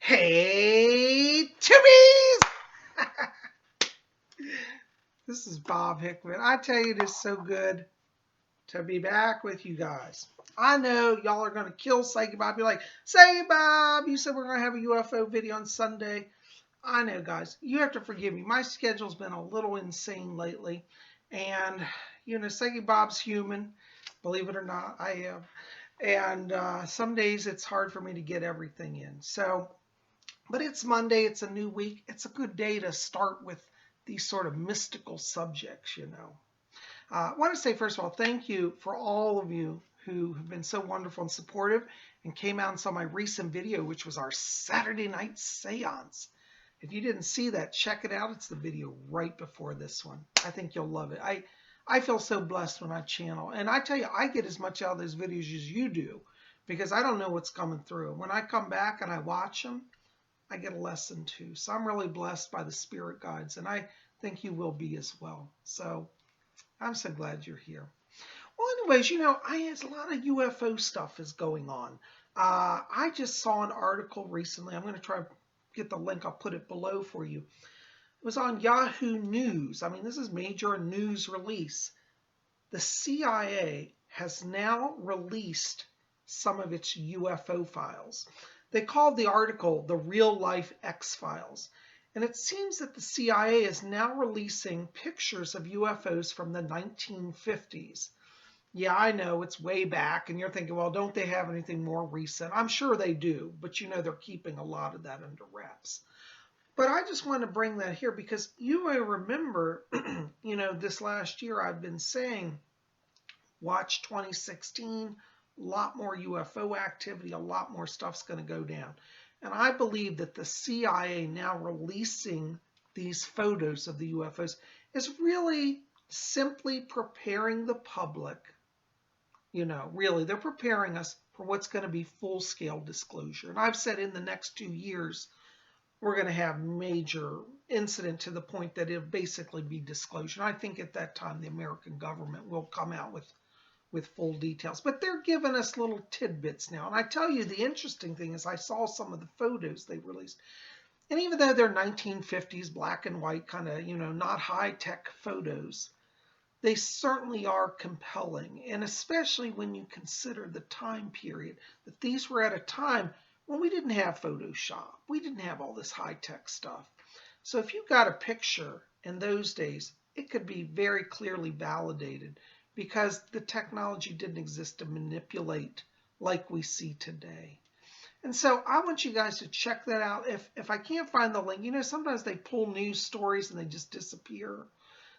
Hey, Tubies! This is Bob Hickman. I tell you, it is so good to be back with you guys. I know y'all are going to kill Psyche Bob. You're like, say, Bob, you said we're going to have a UFO video on Sunday. I know, guys. You have to forgive me. My schedule's been a little insane lately. And, Psyche Bob's human. Believe it or not, I am. And some days it's hard for me to get everything in. But it's Monday, it's a new week. It's a good day to start with these sort of mystical subjects. I want to say, first of all, thank you for all of you who have been so wonderful and supportive and came out and saw my recent video, which was our Saturday night seance. If you didn't see that, check it out. It's the video right before this one. I think you'll love it. I feel so blessed when I channel. And I tell you, I get as much out of those videos as you do because I don't know what's coming through. When I come back and I watch them, I get a lesson too. So I'm really blessed by the spirit guides, and I think you will be as well. So I'm so glad you're here. Well, anyways, a lot of UFO stuff is going on. I just saw an article recently. I'm going to try to get the link. I'll put it below for you. It was on Yahoo News. I mean, this is major news release. The CIA has now released some of its UFO files. They called the article The Real Life X-Files. And it seems that the CIA is now releasing pictures of UFOs from the 1950s. Yeah, I know it's way back, and you're thinking, well, don't they have anything more recent? I'm sure they do, but they're keeping a lot of that under wraps. But I just want to bring that here because you may remember, this last year I've been saying, watch 2016, a lot more UFO activity, a lot more stuff's going to go down. And I believe that the CIA now releasing these photos of the UFOs is really simply preparing the public. Really, they're preparing us for what's going to be full-scale disclosure. And I've said in the next 2 years, we're going to have major incident to the point that it'll basically be disclosure. And I think at that time, the American government will come out with full details. But they're giving us little tidbits now. And I tell you, the interesting thing is I saw some of the photos they released. And even though they're 1950s black and white kind of, not high-tech photos, they certainly are compelling. And especially when you consider the time period, that these were at a time when we didn't have Photoshop. We didn't have all this high-tech stuff. So if you got a picture in those days, it could be very clearly validated because the technology didn't exist to manipulate like we see today. And so I want you guys to check that out. If I can't find the link, sometimes they pull news stories and they just disappear.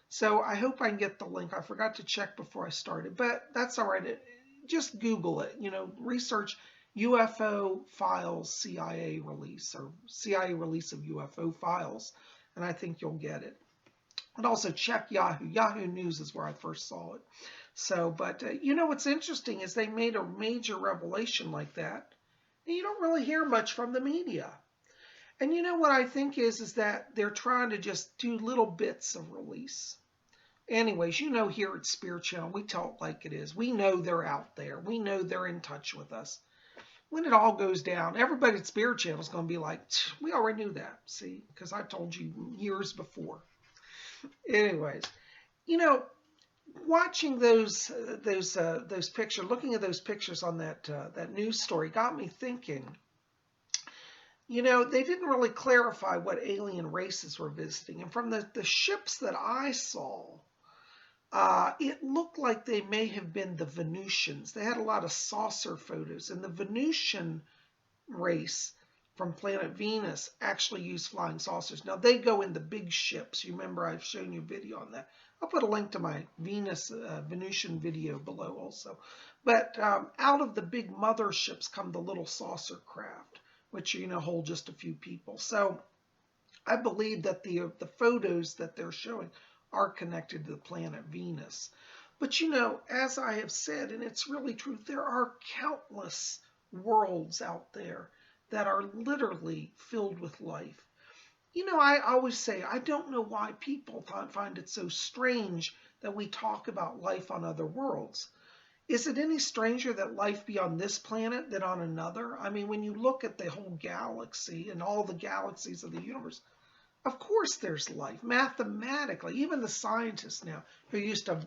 So I hope I can get the link. I forgot to check before I started, but that's all right. Just Google it, research UFO Files CIA release or CIA release of UFO files, and I think you'll get it. And also check Yahoo. Yahoo News is where I first saw it. So, but what's interesting is they made a major revelation like that, and you don't really hear much from the media. And what I think is that they're trying to just do little bits of release. Anyways, here at Spirit Channel, we tell it like it is. We know they're out there. We know they're in touch with us. When it all goes down, everybody at Spirit Channel is going to be like, we already knew that, see, because I told you years before. Anyways, watching those pictures, looking at those pictures on that news story got me thinking. They didn't really clarify what alien races were visiting, and from the ships that I saw, it looked like they may have been the Venusians. They had a lot of saucer photos, and the Venusian race from planet Venus actually use flying saucers. Now, they go in the big ships. You remember I've shown you a video on that. I'll put a link to my Venusian video below also. But out of the big motherships come the little saucer craft, which, hold just a few people. So I believe that the photos that they're showing are connected to the planet Venus. But, as I have said, and it's really true, there are countless worlds out there that are literally filled with life. I always say, I don't know why people find it so strange that we talk about life on other worlds. Is it any stranger that life be on this planet than on another? I mean, when you look at the whole galaxy and all the galaxies of the universe, of course there's life. Mathematically, even the scientists now who used to,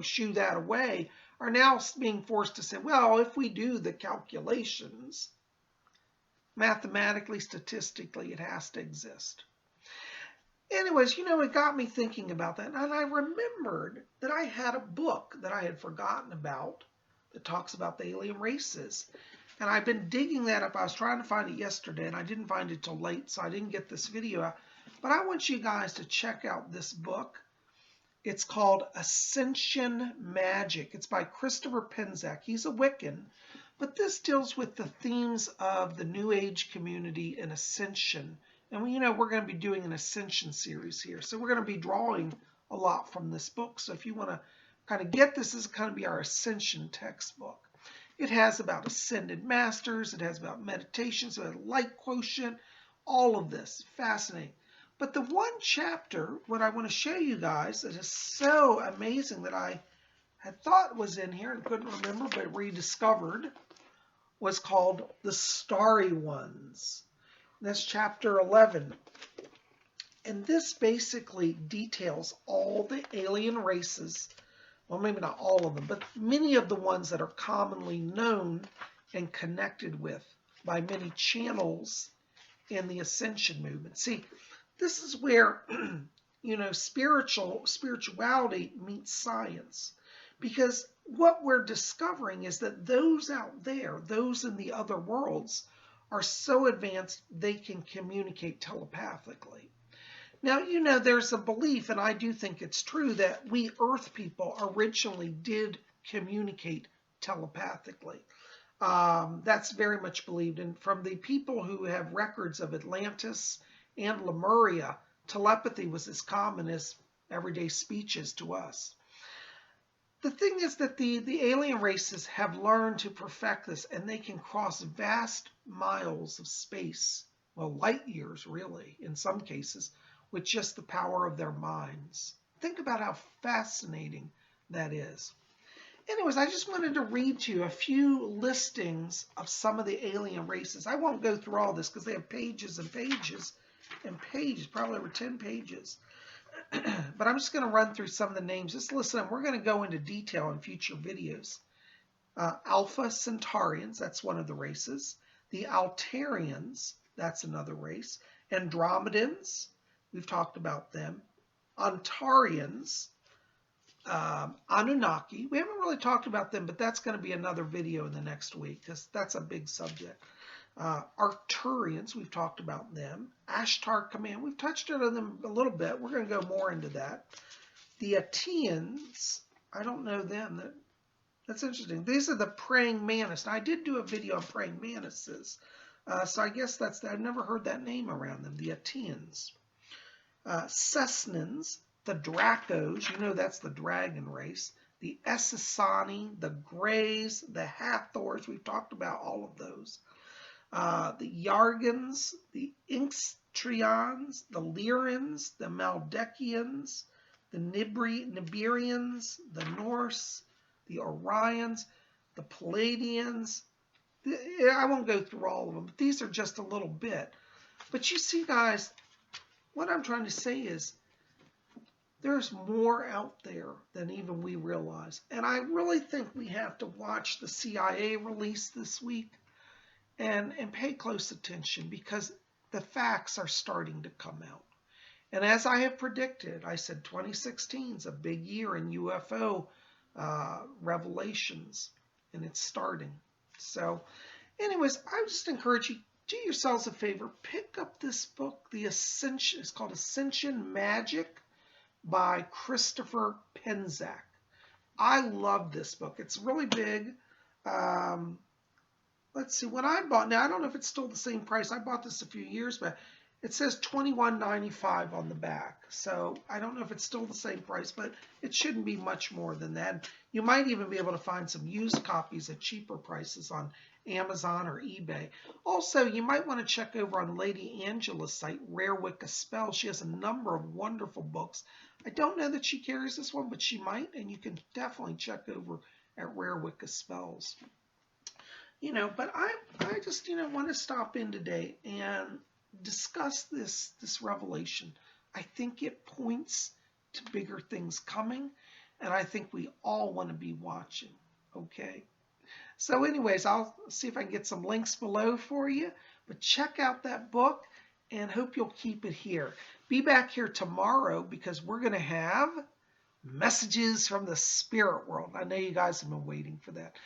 shoo that away are now being forced to say, well, if we do the calculations, mathematically, statistically, it has to exist. Anyways, it got me thinking about that. And I remembered that I had a book that I had forgotten about that talks about the alien races. And I've been digging that up. I was trying to find it yesterday, and I didn't find it till late, so I didn't get this video out. But I want you guys to check out this book. It's called Ascension Magic. It's by Christopher Penczak. He's a Wiccan. But this deals with the themes of the New Age community and Ascension. And we're going to be doing an Ascension series here. So we're going to be drawing a lot from this book. So if you want to kind of get this, is going to be our Ascension textbook. It has about ascended masters. It has about meditations, about light quotient, all of this. Fascinating. But the one chapter, what I want to show you guys that is so amazing that I had thought was in here and couldn't remember, but rediscovered, was called The Starry Ones. That's chapter 11. And this basically details all the alien races, well, maybe not all of them, but many of the ones that are commonly known and connected with by many channels in the Ascension movement. See, this is where, spirituality meets science. Because what we're discovering is that those out there, those in the other worlds, are so advanced they can communicate telepathically. Now, there's a belief, and I do think it's true, that we Earth people originally did communicate telepathically. That's very much believed. And from the people who have records of Atlantis and Lemuria, telepathy was as common as everyday speech is to us. The thing is that the alien races have learned to perfect this, and they can cross vast miles of space, well, light years really, in some cases, with just the power of their minds. Think about how fascinating that is. Anyways, I just wanted to read to you a few listings of some of the alien races. I won't go through all this because they have pages and pages and pages, probably over 10 pages. But I'm just going to run through some of the names. Just listen, we're going to go into detail in future videos. Alpha Centaurians, that's one of the races. The Altarians, that's another race. Andromedans, we've talked about them. Ontarians, Anunnaki, we haven't really talked about them, but that's going to be another video in the next week because that's a big subject. Arcturians, we've talked about them. Ashtar Command, we've touched on them a little bit. We're going to go more into that. The Ateans, I don't know them. That's interesting. These are the praying mantis. Now, I did do a video on praying mantises, so I guess I've never heard that name around them. The Ateans. Cessnans, the Dracos, that's the dragon race. The Essassani, the Greys, the Hathors, we've talked about all of those. The Yargans, the Inkstrians, the Lyrans, the Maldekians, the Nibirians, the Norse, the Orions, the Palladians. I won't go through all of them, but these are just a little bit. But you see, guys, what I'm trying to say is there's more out there than even we realize. And I really think we have to watch the CIA release this week and pay close attention because the facts are starting to come out. And as I have predicted, I said 2016 is a big year in UFO revelations, and it's starting. So anyways, I just encourage you, do yourselves a favor, pick up this book, The Ascension. It's called Ascension Magic by Christopher Penczak. I love this book. It's really big. Let's see, what I bought, now I don't know if it's still the same price. I bought this a few years back. It says $21.95 on the back. So I don't know if it's still the same price, but it shouldn't be much more than that. You might even be able to find some used copies at cheaper prices on Amazon or eBay. Also, you might want to check over on Lady Angela's site, Rare Wicca Spell. She has a number of wonderful books. I don't know that she carries this one, but she might, and you can definitely check over at Rare Wicca Spells. But I just, want to stop in today and discuss this revelation. I think it points to bigger things coming, and I think we all want to be watching, okay? So anyways, I'll see if I can get some links below for you, but check out that book and hope you'll keep it here. Be back here tomorrow because we're going to have messages from the spirit world. I know you guys have been waiting for that.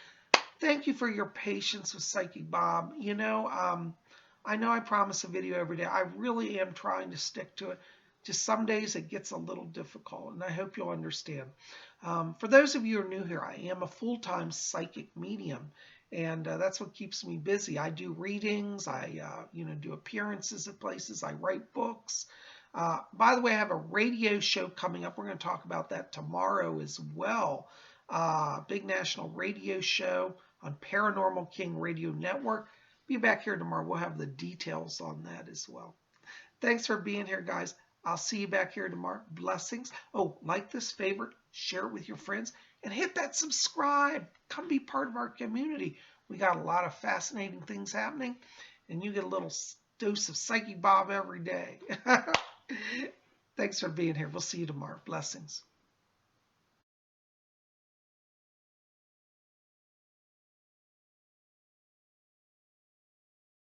Thank you for your patience with Psychic Bob. I know I promise a video every day. I really am trying to stick to it. Just some days it gets a little difficult, and I hope you'll understand. For those of you who are new here, I am a full-time psychic medium, and that's what keeps me busy. I do readings. I do appearances at places. I write books. By the way, I have a radio show coming up. We're going to talk about that tomorrow as well. Big national radio show on Paranormal King Radio Network. Be back here tomorrow. We'll have the details on that as well. Thanks for being here, guys. I'll see you back here tomorrow. Blessings. Oh, like this, favorite, share it with your friends, and hit that subscribe. Come be part of our community. We got a lot of fascinating things happening, and you get a little dose of Psychic Bob every day. Thanks for being here. We'll see you tomorrow. Blessings.